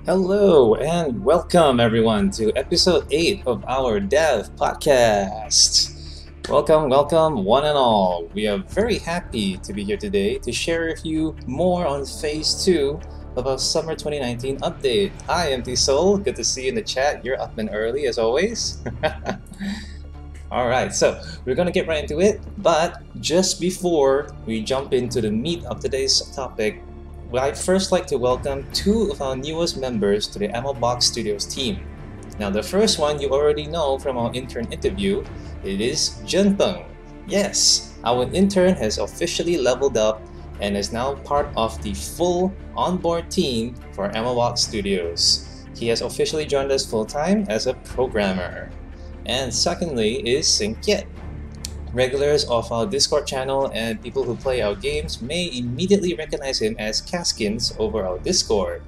Hello and welcome everyone to episode 8 of our Dev podcast. Welcome, one and all. We are very happy to be here today to share with you more on phase 2 of our summer 2019 update. Hi, Empty Soul. Good to see you in the chat. You're up and early as always. Alright, so we're gonna get right into it, but just before we jump into the meat of today's topic, I'd first like to welcome two of our newest members to the Ammobox Studios team. Now, the first one you already know from our intern interview. It is Junpeng. Yes, our intern has officially leveled up and is now part of the full onboard team for Ammobox Studios. He has officially joined us full-time as a programmer. And secondly is Sinkiet. Regulars of our Discord channel and people who play our games may immediately recognize him as Caskins over our Discord.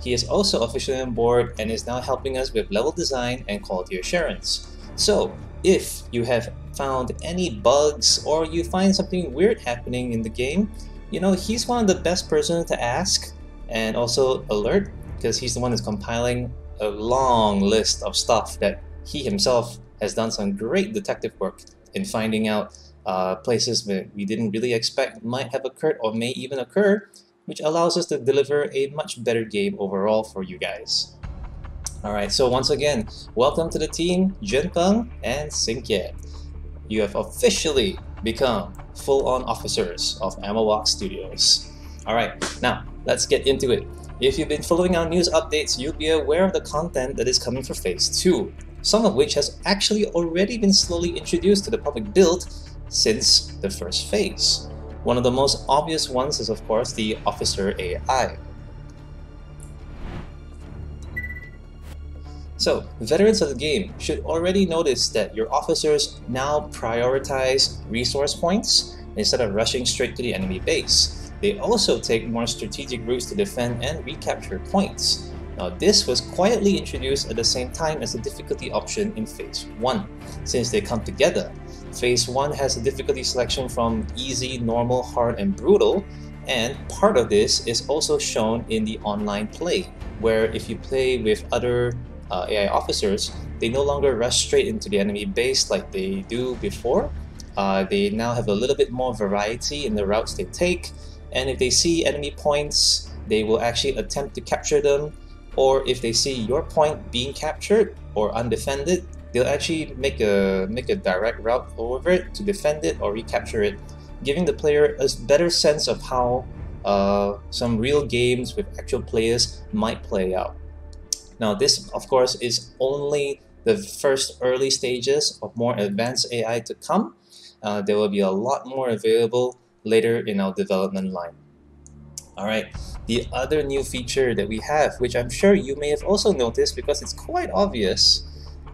He is also officially on board and is now helping us with level design and quality assurance. So, if you have found any bugs or you find something weird happening in the game, he's one of the best persons to ask and also alert, because he's the one who's compiling a long list of stuff that he himself has done some great detective work in finding out places that we didn't really expect might have occurred or may even occur, which allows us to deliver a much better game overall for you guys. Alright, so once again, welcome to the team, Junpeng and Sinkiet. You have officially become full-on officers of Ammobox Studios. Alright, now let's get into it. If you've been following our news updates, you'll be aware of the content that is coming for Phase 2. Some of which has actually already been slowly introduced to the public build since the first phase. One of the most obvious ones is of course the Officer AI. So, veterans of the game should already notice that your officers now prioritize resource points instead of rushing straight to the enemy base. They also take more strategic routes to defend and recapture points. Now, this was quietly introduced at the same time as the difficulty option in Phase 1, since they come together. Phase 1 has a difficulty selection from easy, normal, hard, and brutal, and part of this is also shown in the online play, where if you play with other AI officers, they no longer rush straight into the enemy base like they do before. They now have a little bit more variety in the routes they take, and if they see enemy points, they will actually attempt to capture them. Or if they see your point being captured or undefended, they'll actually make a direct route over it to defend it or recapture it, giving the player a better sense of how some real games with actual players might play out. Now, this of course is only the first early stages of more advanced AI to come. There will be a lot more available later in our development line. Alright, the other new feature that we have, which I'm sure you may have also noticed because it's quite obvious,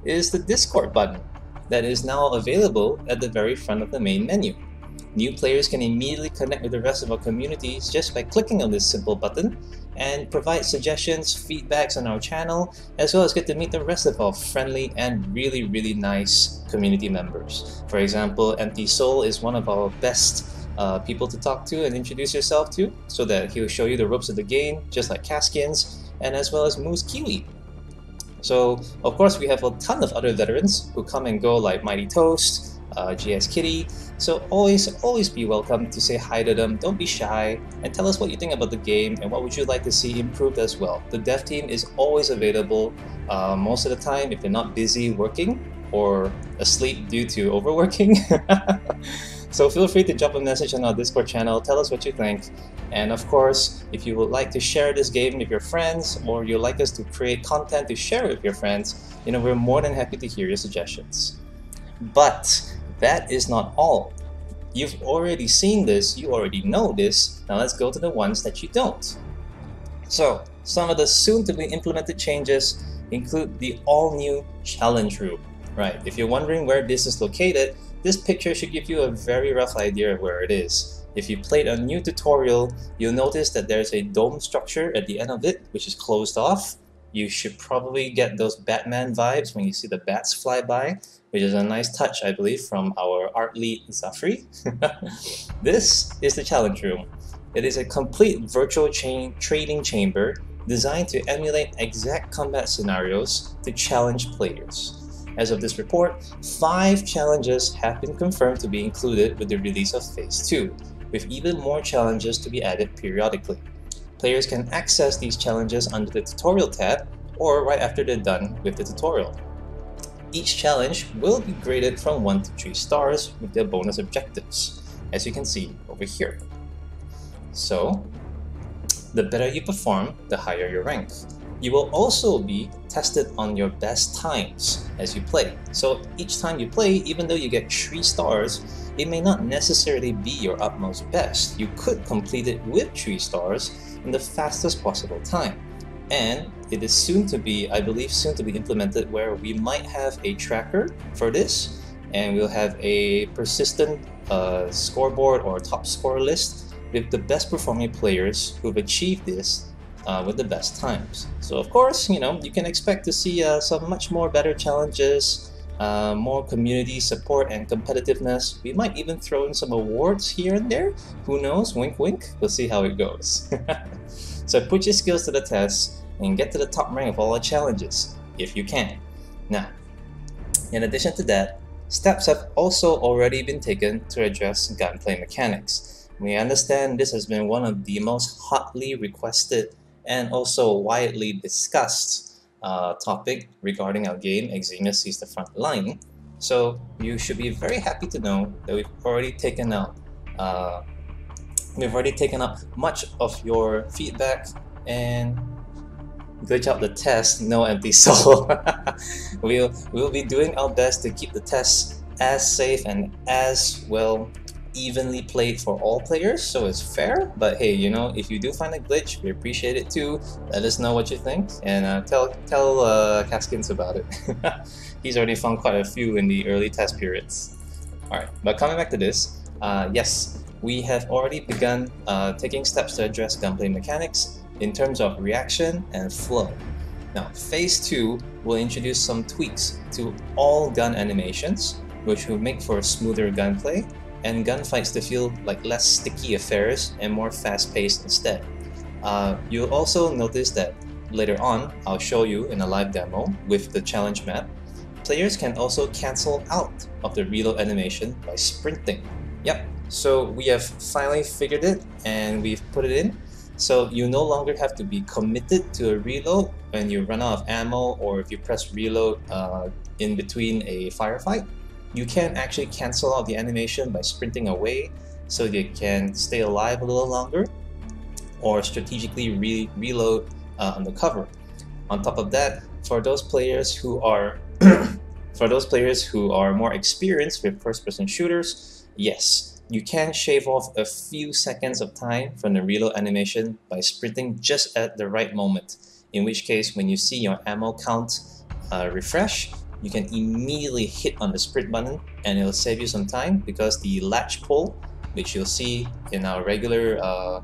is the Discord button that is now available at the very front of the main menu. New players can immediately connect with the rest of our communities just by clicking on this simple button and provide suggestions, feedbacks on our channel, as well as get to meet the rest of our friendly and really nice community members. For example, Empty Soul is one of our best people to talk to and introduce yourself to, so that he'll show you the ropes of the game, just like Caskins, and as well as Moose Kiwi. So, of course, we have a ton of other veterans who come and go, like Mighty Toast, GS Kitty. So always be welcome to say hi to them. Don't be shy, and tell us what you think about the game and what would you like to see improved as well. The dev team is always available most of the time if you're not busy working or asleep due to overworking. So feel free to drop a message on our Discord channel, tell us what you think, and of course, if you would like to share this game with your friends or you'd like us to create content to share with your friends, we're more than happy to hear your suggestions. But that is not all. You've already seen this, you already know this, now let's go to the ones that you don't. So, some of the soon-to-be implemented changes include the all-new challenge room. Right, if you're wondering where this is located, this picture should give you a very rough idea of where it is. If you played a new tutorial, you'll notice that there's a dome structure at the end of it, which is closed off. You should probably get those Batman vibes when you see the bats fly by, which is a nice touch, I believe, from our art lead, Zafri. This is the challenge room. It is a complete virtual trading chamber designed to emulate exact combat scenarios to challenge players. As of this report, 5 challenges have been confirmed to be included with the release of Phase 2, with even more challenges to be added periodically. Players can access these challenges under the Tutorial tab or right after they're done with the tutorial. Each challenge will be graded from 1 to 3 stars with their bonus objectives, as you can see over here. So, the better you perform, the higher your rank. You will also be tested on your best times as you play. So each time you play, even though you get 3 stars, it may not necessarily be your utmost best. You could complete it with 3 stars in the fastest possible time. And it is soon to be, I believe, soon to be implemented where we might have a tracker for this, and we'll have a persistent scoreboard or top score list with the best performing players who've achieved this with the best times. So of course, you can expect to see some much more better challenges, more community support and competitiveness. We might even throw in some awards here and there. Who knows? Wink wink. We'll see how it goes. So put your skills to the test and get to the top rank of all the challenges, if you can. Now, in addition to that, steps have also already been taken to address gunplay mechanics. We understand this has been one of the most hotly requested and also widely discussed topic regarding our game, Eximius Sees the Front Line. So you should be very happy to know that we've already taken up much of your feedback and glitch out the test, no empty soul. we'll be doing our best to keep the tests as safe and as well evenly played for all players, so it's fair. But hey, if you do find a glitch, we appreciate it too. Let us know what you think, and tell Caskins about it. He's already found quite a few in the early test periods. Alright, but coming back to this, yes, we have already begun taking steps to address gunplay mechanics in terms of reaction and flow. Now, Phase 2 will introduce some tweaks to all gun animations, which will make for smoother gunplay and gunfights to feel like less sticky affairs and more fast-paced instead. You'll also notice that later on, I'll show you in a live demo with the challenge map, players can also cancel out of the reload animation by sprinting. Yep, so we have finally figured it and we've put it in. So you no longer have to be committed to a reload when you run out of ammo or if you press reload in between a firefight. You can actually cancel out the animation by sprinting away so you can stay alive a little longer, or strategically reload on the cover. On top of that, for those players who are more experienced with first-person shooters, yes, you can shave off a few seconds of time from the reload animation by sprinting just at the right moment. In which case, when you see your ammo count refresh, you can immediately hit on the sprint button and it'll save you some time because the latch pull, which you'll see in our regular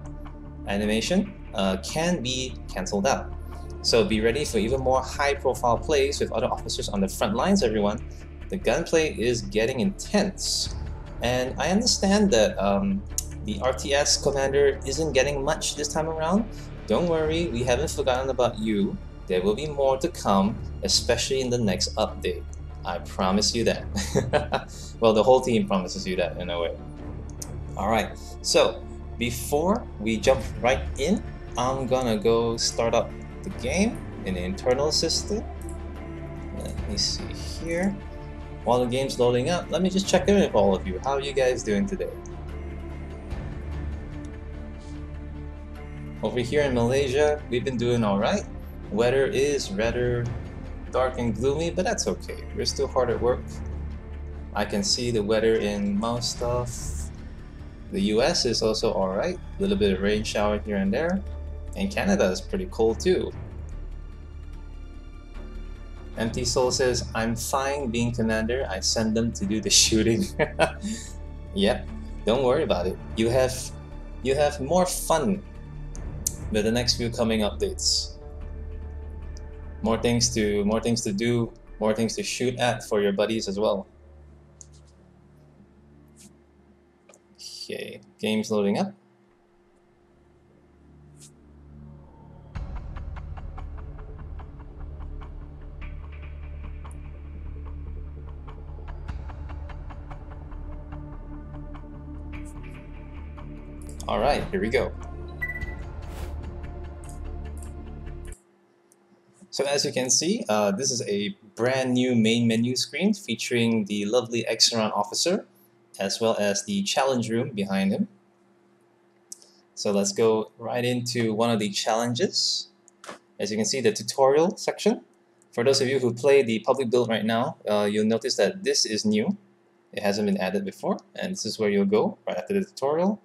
animation, can be cancelled out. So be ready for even more high-profile plays with other officers on the front lines, everyone. The gunplay is getting intense. And I understand that the RTS commander isn't getting much this time around. Don't worry, we haven't forgotten about you. There will be more to come, especially in the next update. I promise you that. Well, the whole team promises you that in a way. Alright, so before we jump right in, I'm gonna go start up the game in the internal system. Let me see here. While the game's loading up, let me just check in with all of you. How are you guys doing today? Over here in Malaysia, we've been doing alright. Weather is rather dark and gloomy, but that's okay. We're still hard at work. I can see the weather in most of the US is also alright. A little bit of rain shower here and there. And Canada is pretty cold too. Empty Soul says, I'm fine being commander. I send them to do the shooting. Yep, don't worry about it. You have more fun with the next few coming updates. More things to do, more things to shoot at for your buddies as well. Okay, game's loading up. Alright, here we go. So as you can see, this is a brand new main menu screen featuring the lovely Exeron officer, as well as the challenge room behind him. So let's go right into one of the challenges. As you can see, the tutorial section. For those of you who play the public build right now, you'll notice that this is new. It hasn't been added before, and this is where you'll go right after the tutorial.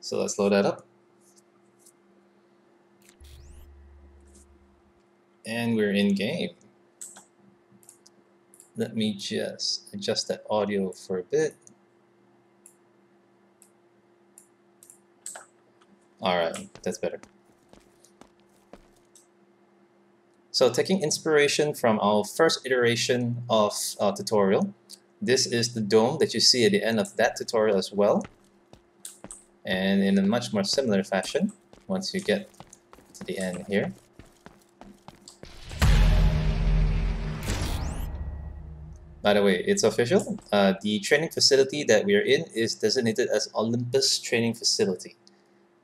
So let's load that up. And we're in game. Let me just adjust that audio for a bit. Alright, that's better. So taking inspiration from our first iteration of our tutorial, this is the dome that you see at the end of that tutorial as well. And in a much more similar fashion, once you get to the end here. By the way, it's official. The training facility that we are in is designated as Olympus Training Facility.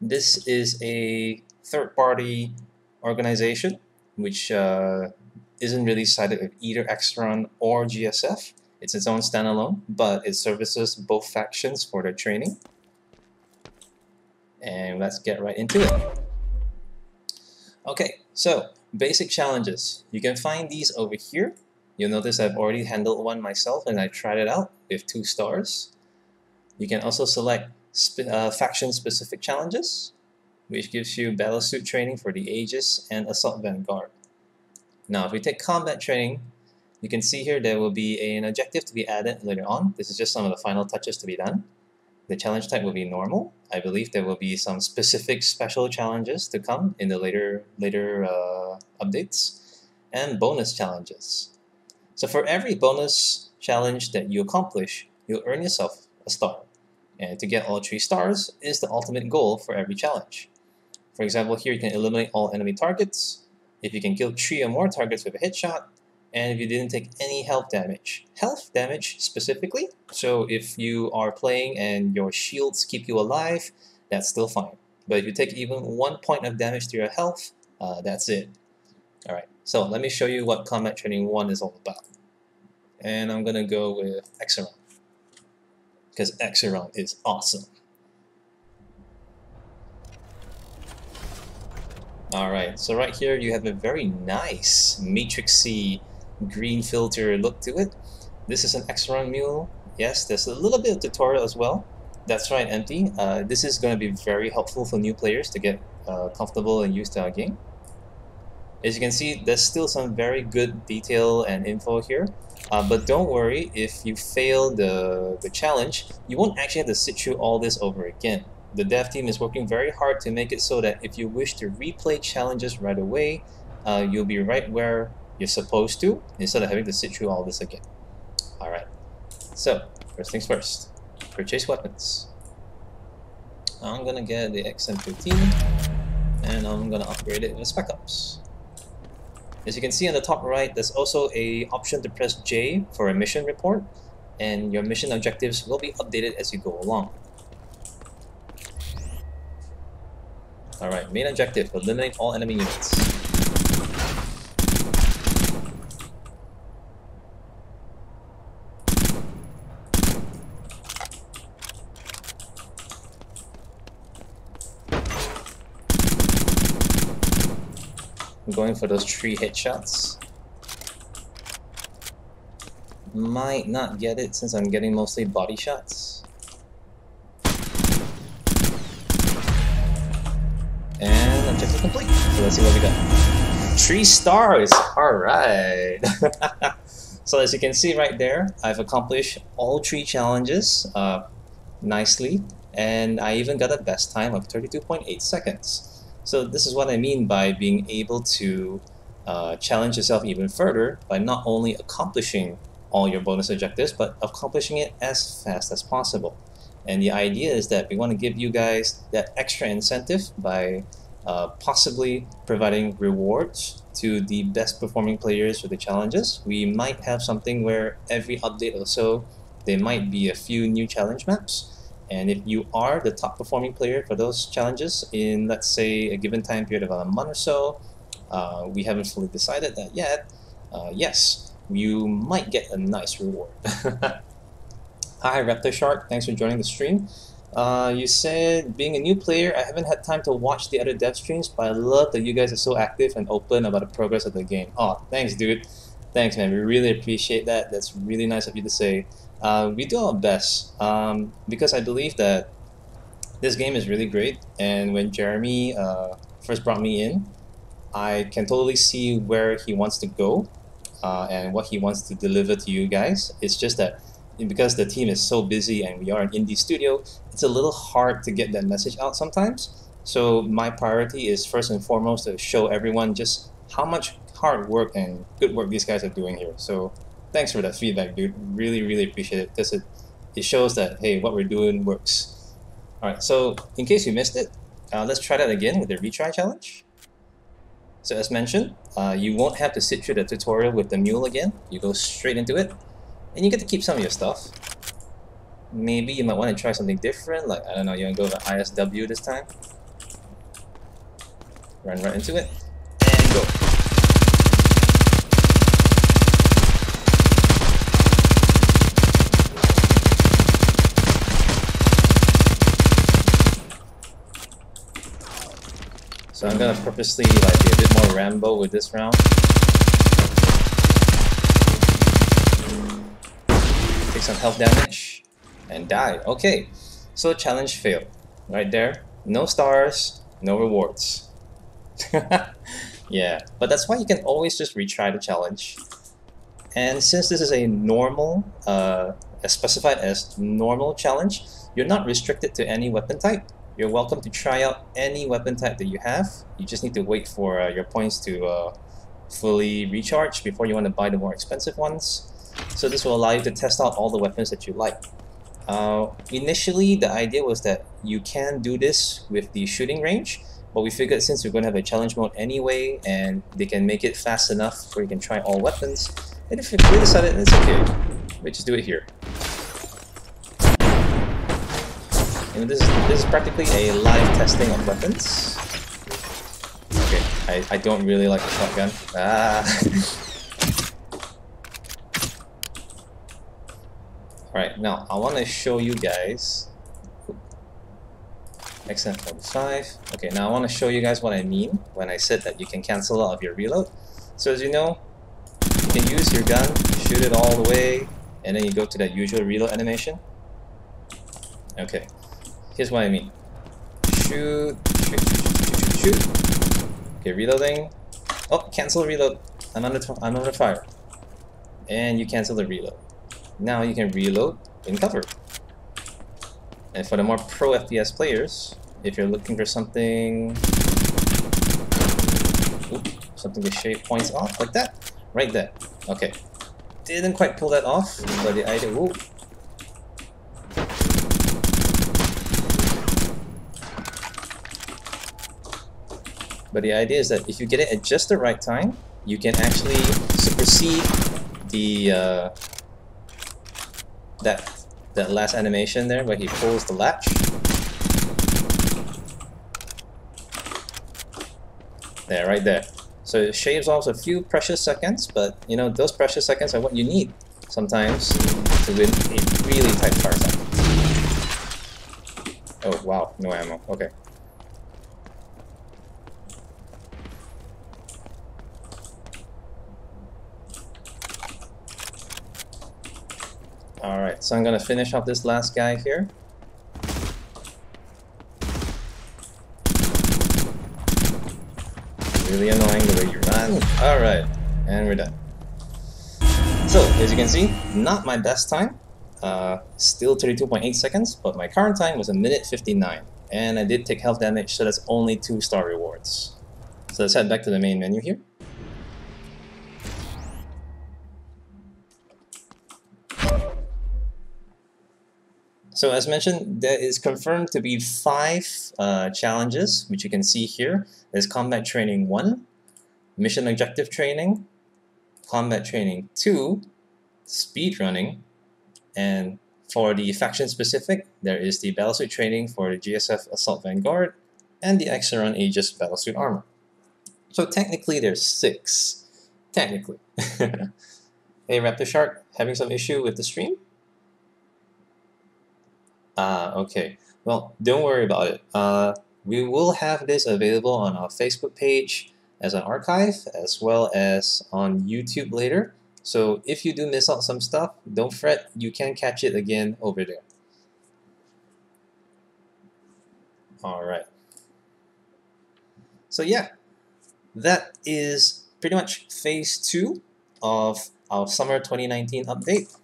This is a third-party organization which isn't really sided with either Extron or GSF. It's its own standalone, but it services both factions for their training. And let's get right into it. Okay, so basic challenges. You can find these over here. You'll notice I've already handled one myself and I tried it out with 2 stars. You can also select faction-specific challenges, which gives you battlesuit training for the Aegis and Assault Vanguard. Now, if we take combat training, you can see here there will be an objective to be added later on. This is just some of the final touches to be done. The challenge type will be normal. I believe there will be some specific special challenges to come in the later updates, and bonus challenges. So for every bonus challenge that you accomplish, you'll earn yourself a star. And to get all 3 stars is the ultimate goal for every challenge. For example, here you can eliminate all enemy targets, if you can kill 3 or more targets with a headshot, and if you didn't take any health damage. Health damage specifically, so if you are playing and your shields keep you alive, that's still fine. But if you take even 1 point of damage to your health, that's it. Alright, so let me show you what Combat Training 1 is all about. And I'm gonna go with Exeron, because Exeron is awesome. Alright, so right here you have a very nice matrixy green filter look to it. This is an Exeron mule. Yes, there's a little bit of tutorial as well. That's right, Empty. This is going to be very helpful for new players to get comfortable and used to our game. As you can see, there's still some very good detail and info here. But don't worry, if you fail the challenge, you won't actually have to sit through all this over again. The dev team is working very hard to make it so that if you wish to replay challenges right away, you'll be right where you're supposed to, instead of having to sit through all this again. Alright, so first things first, purchase weapons. I'm gonna get the XM15 and I'm gonna upgrade it with Spec Ops. As you can see on the top right, there's also an option to press J for a mission report, and your mission objectives will be updated as you go along. Alright, main objective, eliminate all enemy units. I'm going for those 3 headshots. Might not get it since I'm getting mostly body shots. And objective complete. So let's see what we got. 3 stars! Alright! So as you can see right there, I've accomplished all 3 challenges nicely. And I even got a best time of 32.8 seconds. So this is what I mean by being able to challenge yourself even further by not only accomplishing all your bonus objectives, but accomplishing it as fast as possible. And the idea is that we want to give you guys that extra incentive by possibly providing rewards to the best performing players for the challenges. We might have something where every update or so, there might be a few new challenge maps. And if you are the top performing player for those challenges in, let's say, a given time period of a month or so, we haven't fully decided that yet, yes, you might get a nice reward. Hi Raptor Shark, thanks for joining the stream. You said, being a new player, I haven't had time to watch the other dev streams, but I love that you guys are so active and open about the progress of the game. Oh, thanks dude. Thanks man, we really appreciate that. That's really nice of you to say. We do our best because I believe that this game is really great, and when Jeremy first brought me in, I can totally see where he wants to go and what he wants to deliver to you guys. It's just that because the team is so busy and we are an indie studio, it's a little hard to get that message out sometimes. So my priority is first and foremost to show everyone just how much hard work and good work these guys are doing here. So thanks for that feedback, dude. Really, really appreciate it because it shows that, hey, what we're doing works. Alright, so in case you missed it, let's try that again with the retry challenge. So as mentioned, you won't have to sit through the tutorial with the mule again. You go straight into it, and you get to keep some of your stuff. Maybe you might want to try something different, like, I don't know, you want to go with ISW this time. Run right into it, and go. So I'm gonna purposely like be a bit more Rambo with this round. Take some health damage and die. Okay, so challenge failed. Right there, no stars, no rewards. Yeah, but that's why you can always just retry the challenge. And since this is a normal, specified as normal challenge, you're not restricted to any weapon type. You're welcome to try out any weapon type that you have. You just need to wait for your points to fully recharge before you want to buy the more expensive ones. So this will allow you to test out all the weapons that you like. Initially, the idea was that you can do this with the shooting range, but we figured since we're going to have a challenge mode anyway, and they can make it fast enough where you can try all weapons, and if we decided it's okay, we just do it here. And this is practically a live testing of weapons. Okay, I don't really like the shotgun. Alright, now I want to show you guys XM45. Okay, now I want to show you guys what I mean when I said that you can cancel out of your reload. So as you know, you can use your gun, shoot it all the way, and then you go to that usual reload animation. Okay, here's what I mean. Shoot, shoot, shoot, shoot, shoot. Okay, reloading. Oh, cancel reload. I'm under fire. And you cancel the reload. Now you can reload in cover. And for the more pro FPS players, if you're looking for something, something to shave points off like that, right there. Okay, didn't quite pull that off, but the idea. Ooh. But the idea is that if you get it at just the right time, you can actually supersede the that last animation there where he pulls the latch. There, right there. So it shaves off a few precious seconds, but you know, those precious seconds are what you need sometimes to win a really tight fire zone. Oh wow, no ammo. Okay. Alright, so I'm gonna finish off this last guy here. Really annoying the way you run. Alright, and we're done. So, as you can see, not my best time. Still 32.8 seconds, but my current time was 1:59. And I did take health damage, so that's only 2-star rewards. So let's head back to the main menu here. So as mentioned, there is confirmed to be 5 challenges, which you can see here. There's Combat Training 1, Mission Objective Training, Combat Training 2, Speed Running, and For the faction specific, there is the Battlesuit training for the GSF Assault Vanguard and the Exaron Aegis Battlesuit armor. So technically there's 6. Technically. Hey Raptor Shark, having some issue with the stream? Okay. Well, don't worry about it. We will have this available on our Facebook page as an archive, as well as on YouTube later. So if you do miss out some stuff, don't fret, you can catch it again over there. Alright. So yeah, that is pretty much phase 2 of our summer 2019 update.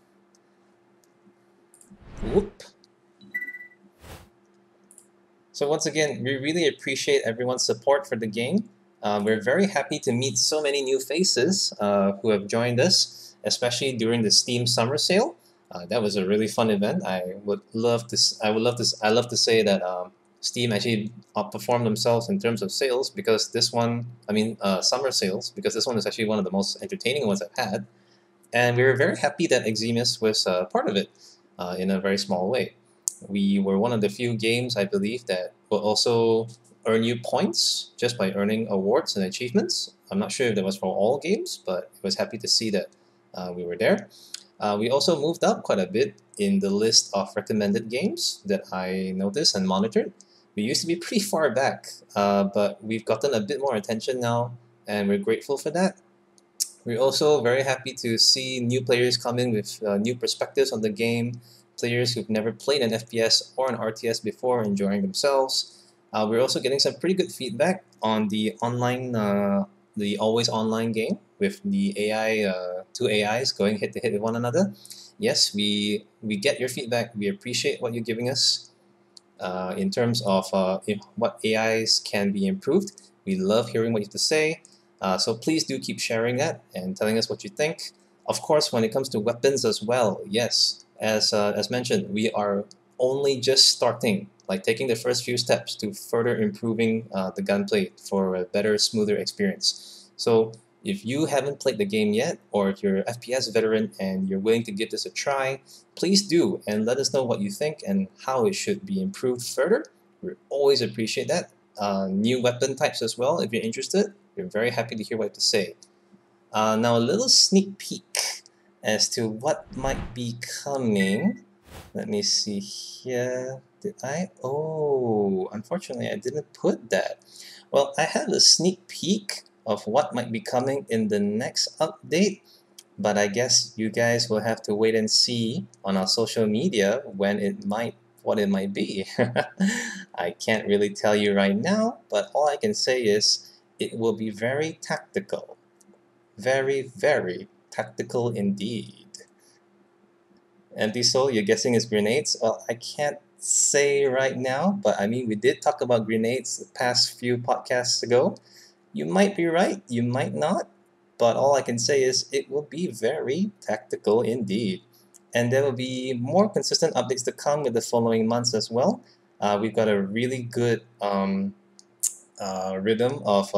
Whoop. So once again, we really appreciate everyone's support for the game. We're very happy to meet so many new faces who have joined us, especially during the Steam Summer Sale. That was a really fun event. I love to say that Steam actually outperformed themselves in terms of sales, because this one, summer sales, because this one is actually one of the most entertaining ones I've had, and we were very happy that Eximius was part of it in a very small way. We were one of the few games, I believe, that will also earn you points just by earning awards and achievements. I'm not sure if that was for all games, but I was happy to see that we were there. We also moved up quite a bit in the list of recommended games that I noticed and monitored. We used to be pretty far back, but we've gotten a bit more attention now, and we're grateful for that. We're also very happy to see new players come in with new perspectives on the game, players who've never played an FPS or an RTS before enjoying themselves. We're also getting some pretty good feedback on the online, the always online game with the AI, 2 AIs going head to head with one another. Yes, we get your feedback. We appreciate what you're giving us in terms of what AIs can be improved. We love hearing what you have to say. So please do keep sharing that and telling us what you think. Of course, when it comes to weapons as well, yes, as mentioned, we are only just starting, like taking the first few steps to further improving the gunplay for a better, smoother experience. So if you haven't played the game yet, or if you're an FPS veteran and you're willing to give this a try, please do, and let us know what you think and how it should be improved further. We always appreciate that. New weapon types as well, if you're interested. We're very happy to hear what you have to say. Now a little sneak peek as to what might be coming. Let me see here. Did I? Oh, unfortunately I didn't put that. Well, I have a sneak peek of what might be coming in the next update, but I guess you guys will have to wait and see on our social media what it might be. I can't really tell you right now, but all I can say is it will be very tactical. Very, very tactical indeed. Empty Soul, you're guessing it's grenades? Well, I can't say right now, but I mean, we did talk about grenades the past few podcasts ago. You might be right, you might not, but all I can say is it will be very tactical indeed. And there will be more consistent updates to come with the following months as well. We've got a really good rhythm of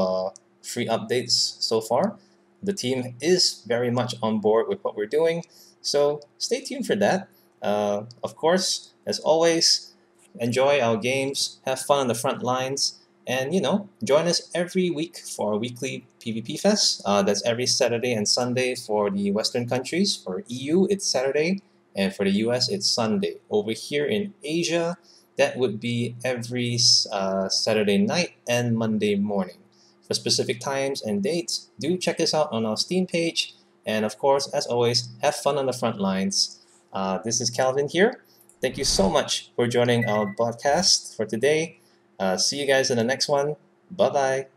free updates so far. The team is very much on board with what we're doing, so stay tuned for that. Of course, as always, enjoy our games, have fun on the front lines, and join us every week for our weekly PvP Fest. That's every Saturday and Sunday for the Western countries. For EU, it's Saturday, and for the US, it's Sunday. Over here in Asia, that would be every Saturday night and Monday morning. For specific times and dates, do check us out on our Steam page. And of course, as always, have fun on the front lines. This is Calvin here. Thank you so much for joining our podcast for today. See you guys in the next one. Bye-bye.